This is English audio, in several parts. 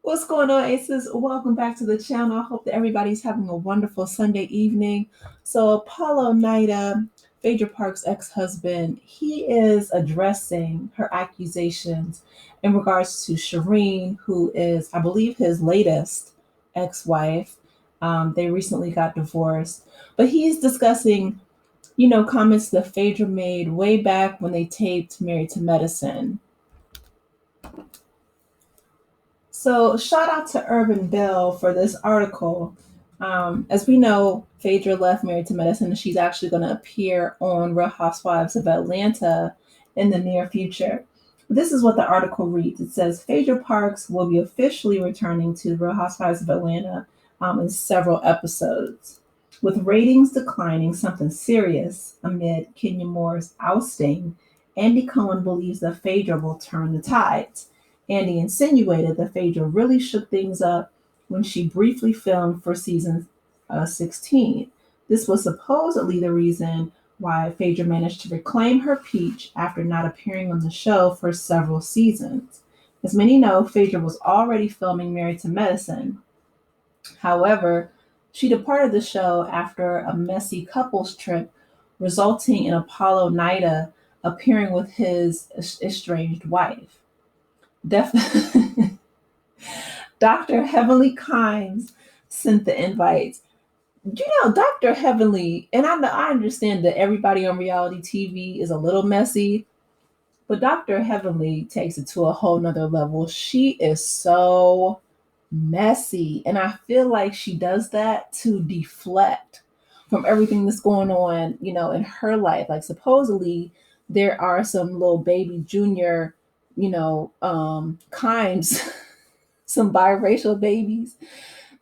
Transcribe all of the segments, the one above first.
What's going on, Aces? Welcome back to the channel. I hope that everybody's having a wonderful Sunday evening. So, Apollo Nida, Phaedra Parks' ex-husband, he is addressing her accusations in regards to Shireen, who is, I believe, his latest ex-wife. They recently got divorced, but he's discussing, comments that Phaedra made way back when they taped Married to Medicine. So, shout out to Urban Bell for this article. As we know, Phaedra left Married to Medicine, and she's actually going to appear on Real Housewives of Atlanta in the near future. This is what the article reads. It says Phaedra Parks will be officially returning to Real Housewives of Atlanta in several episodes. With ratings declining something serious amid Kenya Moore's ousting, Andy Cohen believes that Phaedra will turn the tides. Andy insinuated that Phaedra really shook things up when she briefly filmed for season 16. This was supposedly the reason why Phaedra managed to reclaim her peach after not appearing on the show for several seasons. As many know, Phaedra was already filming Married to Medicine. However, she departed the show after a messy couples trip, resulting in Apollo Nida appearing with his estranged wife. Def- Dr. Heavenly Kimes sent the invites. Dr. Heavenly, and I understand that everybody on reality TV is a little messy, but Dr. Heavenly takes it to a whole nother level. She is so messy. And I feel like she does that to deflect from everything that's going on, in her life. Like supposedly there are some little baby junior, Kimes, some biracial babies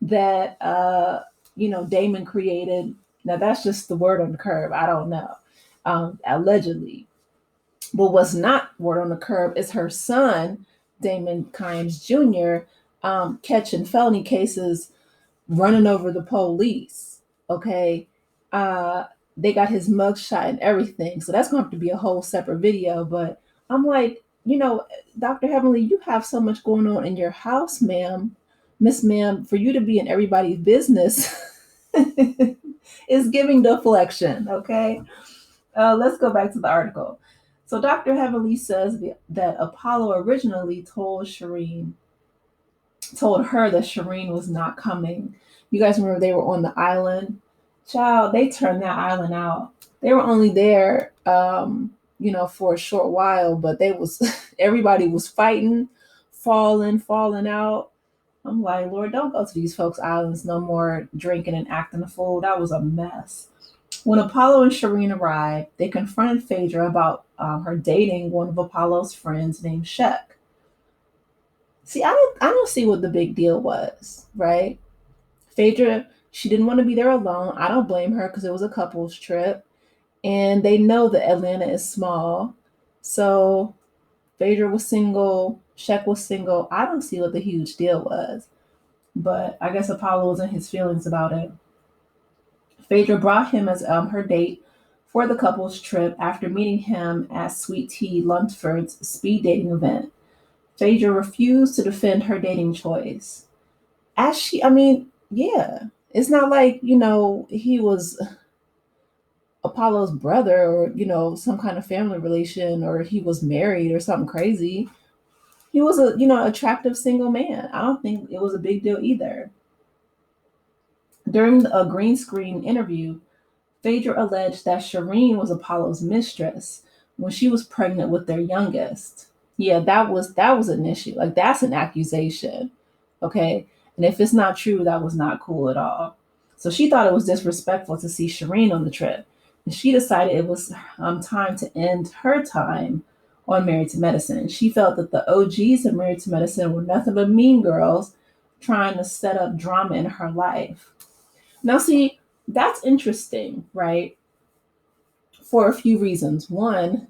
that Damon created. Now that's just the word on the curb. I don't know. Allegedly. But what's not word on the curb is her son, Damon Kimes Jr., catching felony cases, running over the police. Okay. Uh, they got his mugshot and everything. So that's going to have to be a whole separate video. But I'm like, Dr. Heavenly, you have so much going on in your house, ma'am, Miss Ma'am, for you to be in everybody's business is giving deflection. Okay. Let's go back to the article. So Dr. Heavenly says that Apollo originally told her that Shireen was not coming. You guys remember they were on the island? Child, they turned that island out. They were only there, for a short while, but they was everybody was fighting, falling out. I'm like, Lord, don't go to these folks' islands no more, drinking and acting a fool. That was a mess. When Apollo and Shireen arrived, they confronted Phaedra about her dating one of Apollo's friends named Shek. See, I don't see what the big deal was, right? Phaedra, she didn't want to be there alone. I don't blame her because it was a couples trip, and they know that Atlanta is small. So Phaedra was single, Shek was single. I don't see what the huge deal was, but I guess Apollo was in his feelings about it. Phaedra brought him as her date for the couple's trip after meeting him at Sweet Tea Lunsford's speed dating event. Phaedra refused to defend her dating choice. Yeah, it's not like, he was Apollo's brother or, some kind of family relation or he was married or something crazy. He was a, attractive single man. I don't think it was a big deal either. During a green screen interview, Phaedra alleged that Shireen was Apollo's mistress when she was pregnant with their youngest. Yeah, that was an issue. Like that's an accusation. Okay. And if it's not true, that was not cool at all. So she thought it was disrespectful to see Shireen on the trip. And she decided it was time to end her time on Married to Medicine. She felt that the OGs of Married to Medicine were nothing but mean girls trying to set up drama in her life. Now, see, that's interesting, right? For a few reasons. One,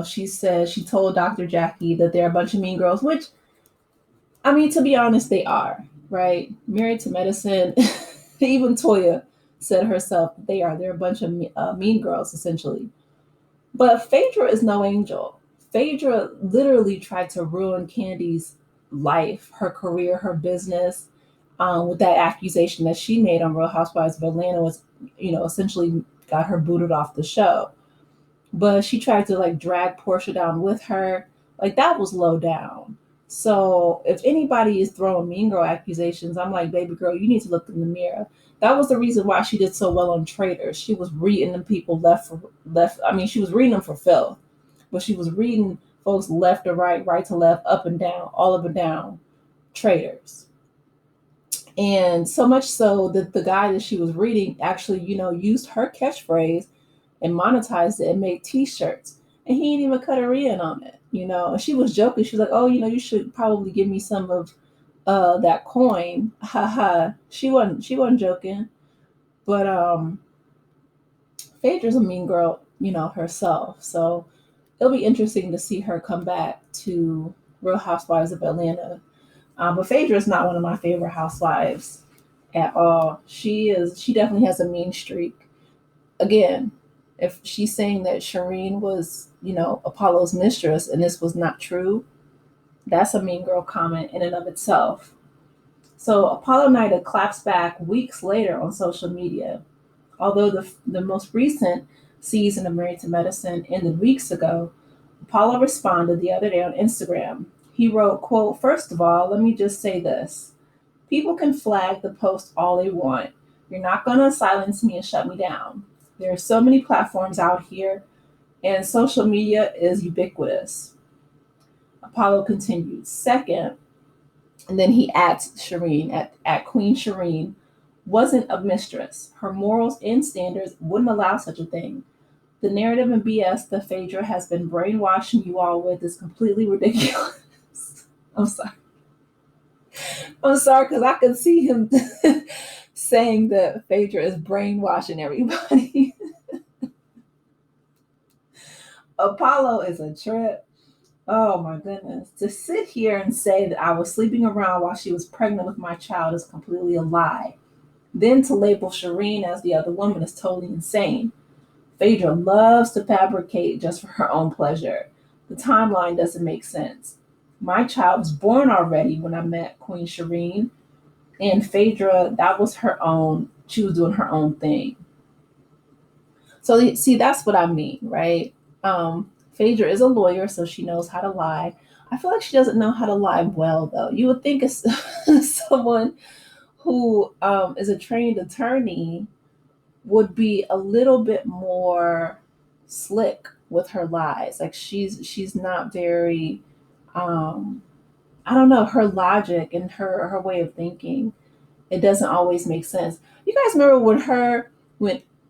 she said she told Dr. Jackie that they're a bunch of mean girls, which, I mean, to be honest, they are, right? Married to Medicine, even Toya said herself that they are. They're a bunch of mean girls, essentially. But Phaedra is no angel. Phaedra literally tried to ruin Candy's life, her career, her business, with that accusation that she made on Real Housewives of Atlanta was, essentially got her booted off the show. But she tried to like drag Portia down with her. Like that was low down. So if anybody is throwing mean girl accusations, I'm like, baby girl, you need to look in the mirror. That was the reason why she did so well on Traitors. She was reading them people left for left. I mean, she was reading them for filth, but she was reading folks left to right, right to left, up and down, all up and down, Traitors. And so much so that the guy that she was reading actually, used her catchphrase and monetized it and made t-shirts. And he didn't even cut her in on it. And she was joking. She was like, oh, you should probably give me some of that coin. Ha ha. She wasn't joking. But Phaedra's a mean girl, herself. So it'll be interesting to see her come back to Real Housewives of Atlanta. But Phaedra is not one of my favorite housewives at all. She definitely has a mean streak. Again, if she's saying that Shireen was, Apollo's mistress and this was not true, that's a mean girl comment in and of itself. So Apollo Nida claps back weeks later on social media. Although the most recent season of Married to Medicine ended weeks ago, Apollo responded the other day on Instagram. He wrote, quote, first of all, let me just say this. People can flag the post all they want. You're not going to silence me and shut me down. There are so many platforms out here, and social media is ubiquitous. Apollo continued. Second, and then he adds Shireen, at Queen Shireen, wasn't a mistress. Her morals and standards wouldn't allow such a thing. The narrative and BS that Phaedra has been brainwashing you all with is completely ridiculous. I'm sorry. Because I could see him saying that Phaedra is brainwashing everybody. Apollo is a trip. Oh my goodness. To sit here and say that I was sleeping around while she was pregnant with my child is completely a lie. Then to label Shireen as the other woman is totally insane. Phaedra loves to fabricate just for her own pleasure. The timeline doesn't make sense. My child was born already when I met Queen Shireen, and Phaedra, that was her own, she was doing her own thing. So see, that's what I mean, right? Phaedra is a lawyer, so she knows how to lie. I feel like she doesn't know how to lie well, though. You would think it's someone who is a trained attorney would be a little bit more slick with her lies. Like she's not very I don't know, her logic and her way of thinking, it doesn't always make sense. You guys remember when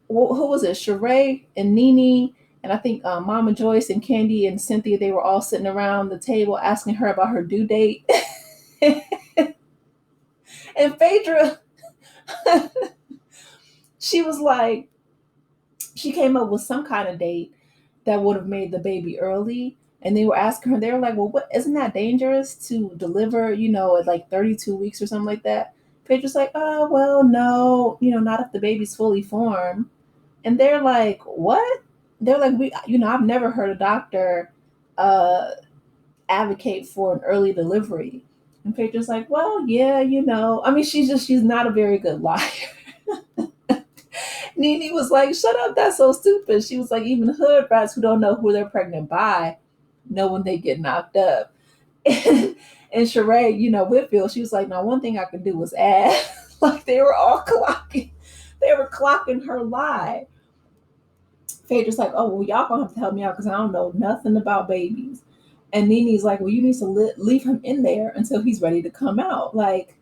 who was it? Sheree and Nene and I think Mama Joyce and Candy and Cynthia, they were all sitting around the table asking her about her due date. And Phaedra, she was like, she came up with some kind of date that would have made the baby early. And they were asking her, they were like, well, what, isn't that dangerous to deliver, at like 32 weeks or something like that? Phaedra's like, oh, well, no, not if the baby's fully formed. And they're like, what? They're like, I've never heard a doctor uh, advocate for an early delivery. And Phaedra's like, well, yeah, I mean, she's not a very good liar. Nene was like, shut up, that's so stupid. She was like, even hood rats who don't know who they're pregnant by know when they get knocked up. And Sheree, Whitfield, she was like, now one thing I could do was add. Like they were all clocking her lie. Phaedra's like, oh, well, y'all gonna have to help me out because I don't know nothing about babies. And Nene's like, well, you need to leave him in there until he's ready to come out. Like,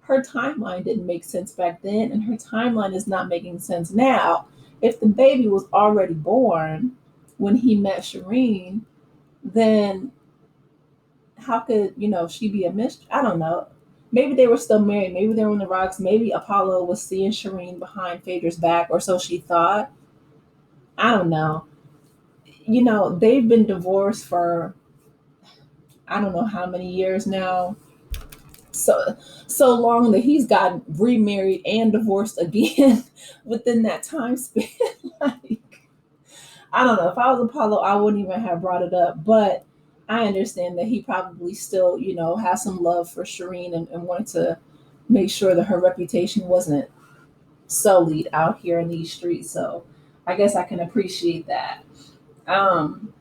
her timeline didn't make sense back then, and her timeline is not making sense now. If the baby was already born when he met Shireen, then how could, she be a mistress? I don't know. Maybe they were still married. Maybe they were in the rocks. Maybe Apollo was seeing Shireen behind Phaedra's back, or so she thought. I don't know. They've been divorced for I don't know how many years now. So long that he's gotten remarried and divorced again within that time span. Like, I don't know. If I was Apollo, I wouldn't even have brought it up. But I understand that he probably still, has some love for Shireen and wanted to make sure that her reputation wasn't sullied out here in these streets. So I guess I can appreciate that. Um,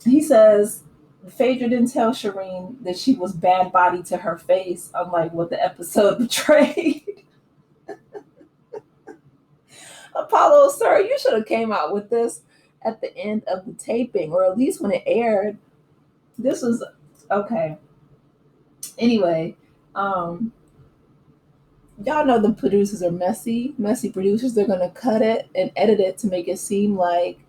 he says Phaedra didn't tell Shireen that she was bad body to her face, unlike what the episode betrayed. Apollo, sir, you should have came out with this at the end of the taping, or at least when it aired. This was okay. Anyway, um, y'all know the producers are messy producers. They're gonna cut it and edit it to make it seem like,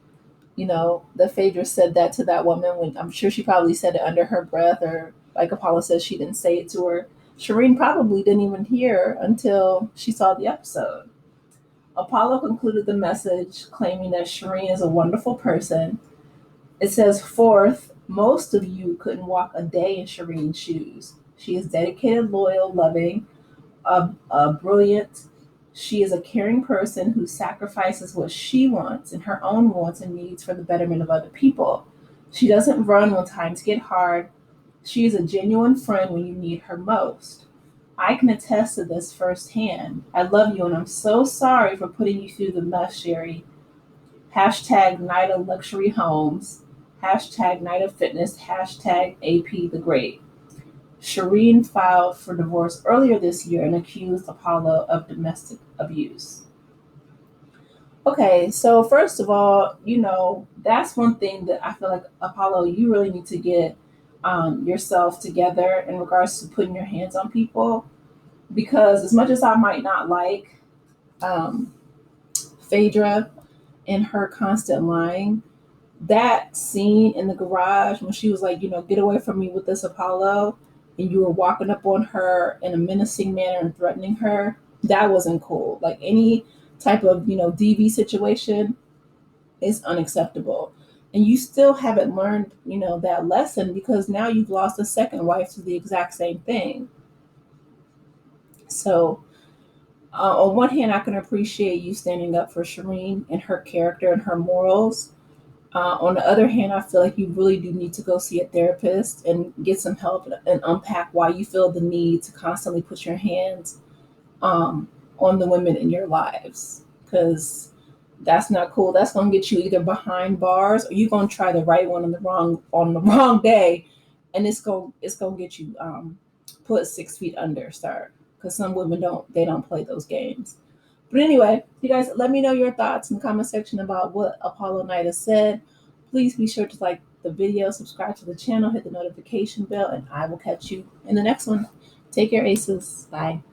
that Phaedra said that to that woman when I'm sure she probably said it under her breath, or like Apollo says, she didn't say it to her. Shireen probably didn't even hear until she saw the episode. Apollo concluded the message claiming that Shireen is a wonderful person. It says, fourth, most of you couldn't walk a day in Shireen's shoes. She is dedicated, loyal, loving, brilliant. She is a caring person who sacrifices what she wants and her own wants and needs for the betterment of other people. She doesn't run when times get hard. She is a genuine friend when you need her most. I can attest to this firsthand. I love you and I'm so sorry for putting you through the mess, Sherry. Hashtag Nida Luxury Homes. Hashtag Nida Fitness. Hashtag AP the Great. Shireen filed for divorce earlier this year and accused Apollo of domestic abuse. Okay, so first of all, that's one thing that I feel like, Apollo, you really need to get yourself together in regards to putting your hands on people. Because as much as I might not like um, Phaedra and her constant lying, that scene in the garage when she was like, get away from me with this, Apollo, and you were walking up on her in a menacing manner and threatening her, that wasn't cool. Like any type of, DV situation is unacceptable. And you still haven't learned, that lesson, because now you've lost a second wife to the exact same thing. So, on one hand, I can appreciate you standing up for Shireen and her character and her morals. On the other hand, I feel like you really do need to go see a therapist and get some help and unpack why you feel the need to constantly put your hands on the women in your lives, because that's not cool. That's gonna get you either behind bars, or you're gonna try the right one on the wrong day, and it's gonna get you put 6 feet under, sir. Because some women don't play those games. But anyway, you guys, let me know your thoughts in the comment section about what Apollo Nida said. Please be sure to like the video, subscribe to the channel, hit the notification bell, and I will catch you in the next one. Take care, Aces. Bye.